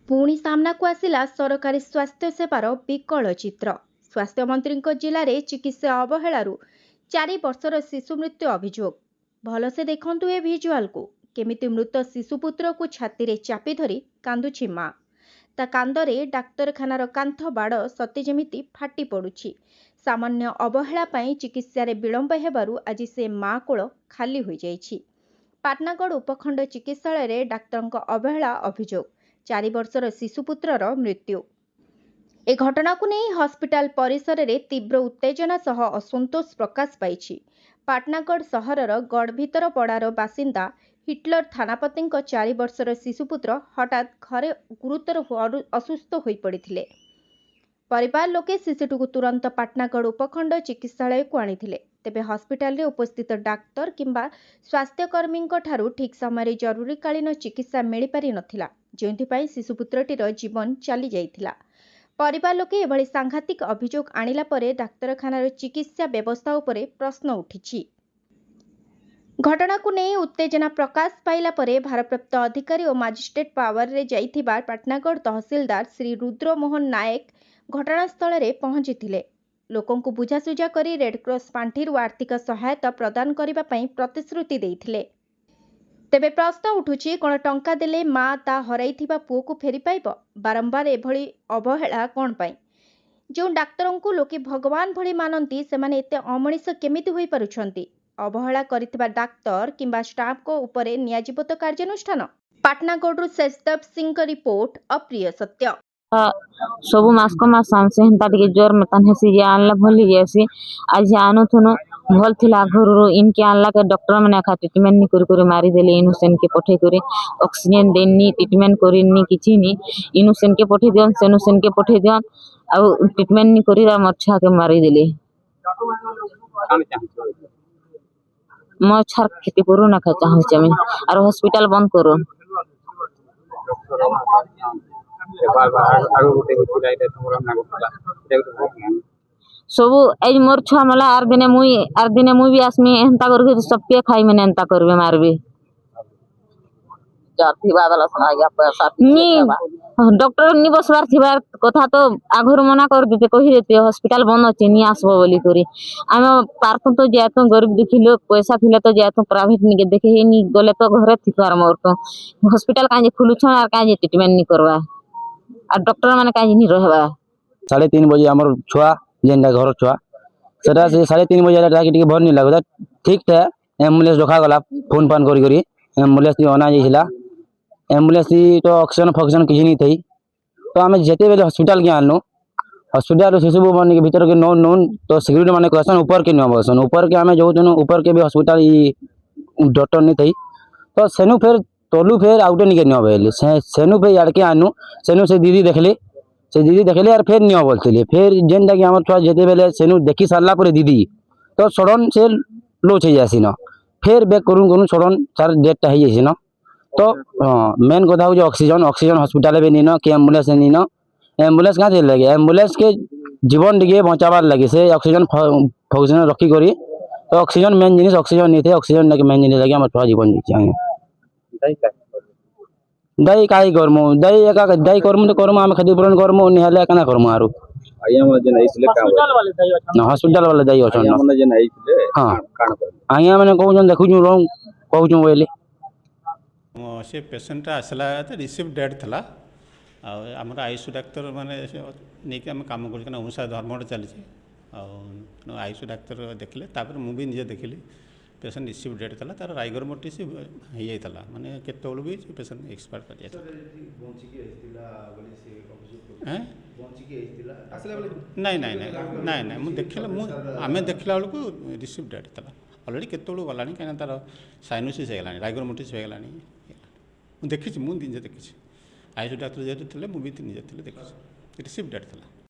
पुणी सामना को आसिला सरकारी स्वास्थ्य सेवार विकल चित्र। स्वास्थ्य मंत्री जिले में चिकित्सा अवहेलू 4 वर्षर शिशु मृत्यु अभियोग। भलसे देखंतु ए भिजुआल को केमिति मृत शिशुपुत्र को छाती रे चापी धरी कांदुछि माँ। ता कांदरे डाक्तरखानार कांथ बाड़ सते जेमिति फाटी पड़ुछि। सामान्य अवहेला पई चिकित्सा रे विलंब हेबारु आज से माँ कोल खाली होई जाइछि। पाटनागढ़ उपखंड चिकित्सालय रे डाक्तरक अवहेला अभियोग। 4 वर्षर शिशुपुत्रर मृत्यु। ए घटना को नहीं हॉस्पिटल परिसर रे तीव्र उत्तेजना सह असंतोष प्रकाश पाइछि। पाटनागढ़ सहरर गढ़ भितर पड़ार बासिंदा हिटलर थानापति 4 वर्षर शिशुपुत्र हठात घरे गुरुतर असुस्थ हो पड़े। परिवार लोके शिशुटी को तुरंत पाटनागढ़ उपखंड चिकित्सालय को आनिथिले। तेबे हॉस्पिटल रे उपस्थित डाक्तर किंबा स्वास्थ्यकर्मी ठारू ठीक समय जरूरीकालीन चिकित्सा मिल पारि नथिला, जेउंथिपाई शिशुपुत्रटीर जीवन चली जाइथिला। परिवार लोके एभली सांघातिक अभियोग आनिला परे डाक्तरखानार चिकित्सा व्यवस्था उपरे प्रश्न उठिछि। घटना को नहीं उत्तेजना प्रकाश पाइला परे भारप्राप्त अधिकारी और मजिस्ट्रेट पावर रे जाइथिबा पाटनागढ़ तहसीलदार श्री रुद्र मोहन नायक घटनास्थल रे पहुंचीथिले। लोकों को बुझासुझा करी रेडक्रॉस पांठिरु आर्थिक सहायता प्रदान करिबा पई प्रतिश्रुति देइथिले। तेबे प्रश्न उठुछि, कोन टंका देले माँ ता हराइथिबा पुओ को फेरी पाइबो? बारंबार एभली अवहेला कोन पई? जो डाक्तरों को लोके भगवान भली मानती सेमाने एते अमनिष केमिति होई पारुछंती? अवहेला करिथिबा डाक्तर किंबा स्टाफ को उपरे नियाजिबत कार्यानुष्ठान। पाटनागढ़ शेषदेव सिंह का रिपोर्ट, अप्रिय सत्य। सबु मास को मास हमसे हेंता टिके जोर में तनहेसी जे आनला भली जैसी आज आनो थनो भल थिला घररो इनके आनला के डॉक्टर माने खा ट्रीटमेंट नि करी मारी देले। इनुसेन के पठे करे ऑक्सीजन देनी ट्रीटमेंट करिनी किछि नि। इनुसेन के पठे दियन सेनुसेन के पठे दियन आ ट्रीटमेंट नि करी मरछा के मारी देले। मछार खेती करू ना खा चाहल जमीन और हॉस्पिटल बंद करो। सबु एज मोर छुआ मला आर दिने मुई भी आसमी एंता करके सबके खाई में एंता करबे मारबे। जाति बादल सुना गया पैसा नी डॉक्टर नि बसवार थिबार कथा तो आघर मना कर देते, कहि देते हॉस्पिटल बंद अछि नि आसबो बोली करी। आमे पार्थ तो जातो गरीब दुखी लोग पैसा थिले तो जातो प्राइवेट नि के देखे हे नि गले तो घरे थिकार मोर तो हॉस्पिटल काजे खुलु छ आर काजे ट्रीटमेंट नि करवा आ डॉक्टर माने काजे नि रहबा। 3:30 बजे हमर छुआ जेंडा घर छुआ सेटा से 3:30 बजे जाके टिके भर नि लागदा। ठीक था एम्बुलेंस रखा गला फोन पान करी करी एम्बुलेंस नि अना जाइला। एम्बुलेंस तो ऑक्सीजन फॉक्सीजन किछि नि थई तो आमे जेते बेले हॉस्पिटल के आनलो। हॉस्पिटल शिशु भवन के भीतर के नोन तो सिक्योरिटी माने कहसन ऊपर के न बसन ऊपर के आमे जो ऊपर के भी हॉस्पिटल ई डॉक्टर नि थई तो सेनु फिर तोलू फिर आउटे नि के न बेले सेनु पे याड के आनु। सेनु से दीदी देखले और फिर नियो बोलथिले। फिर जेंडा कि हमर छुआ जेते बेले सेनु देखि सारला परे दीदी तो सडन से लो छै जासी न फिर बैक करू सडन चार डेट ता हे जासी न तो मेन कथा हो ऑक्सीजन हॉस्पिटल में नीन कि एम्बुलेंस नीन। एम्बुलेंस कहाँ चल लगे एम्बुलेंस के जीवन टिके बचाबार लगे से ऑक्सीजन फॉक्सीजन रखी करी तो ऑक्सीजन मेन जिनिस ऑक्सीजन नहीं थे ऑक्सीजन लगे मेन जिनिस लगे हमर छुआ जीवन दाई काई करमु दाई एका दाई करमु तो करमु आमे क्षतिपूरण करमु निहले कना करमु आरो आया मजे नहीं इसले का हॉस्पिटल वाले दाई अछन आया मने जे नहीं इसले हां कान कर आया माने कहू देखु छु रोंग कहू छु बोले से पेसेंट आसला तो रिसीव डेट थला आमर आयुष डाक्तर माने नहीं कि आम कम कर अनुसार धर्म चली आयुष डाक्तर देखले तापर मु भी निजे देखली पेसेंट रिसीव डेट थला तार राइगर मोटिस हो जाइतला माने केते बेलू भी पेसेंट एक्सपायर कर जाइतला। नहीं मु देखला मु आमे देखला बेलू रिसीव डेट थला ऑलरेडी केते बेलू गलानी कहीं तार साइनोसिस हो गलानी राइगर मोटिस हो गलानी देखी मुझे देखी आयुष डाक्तर जेहतु थे मुझे निजे देखी रिसीव डेट थला।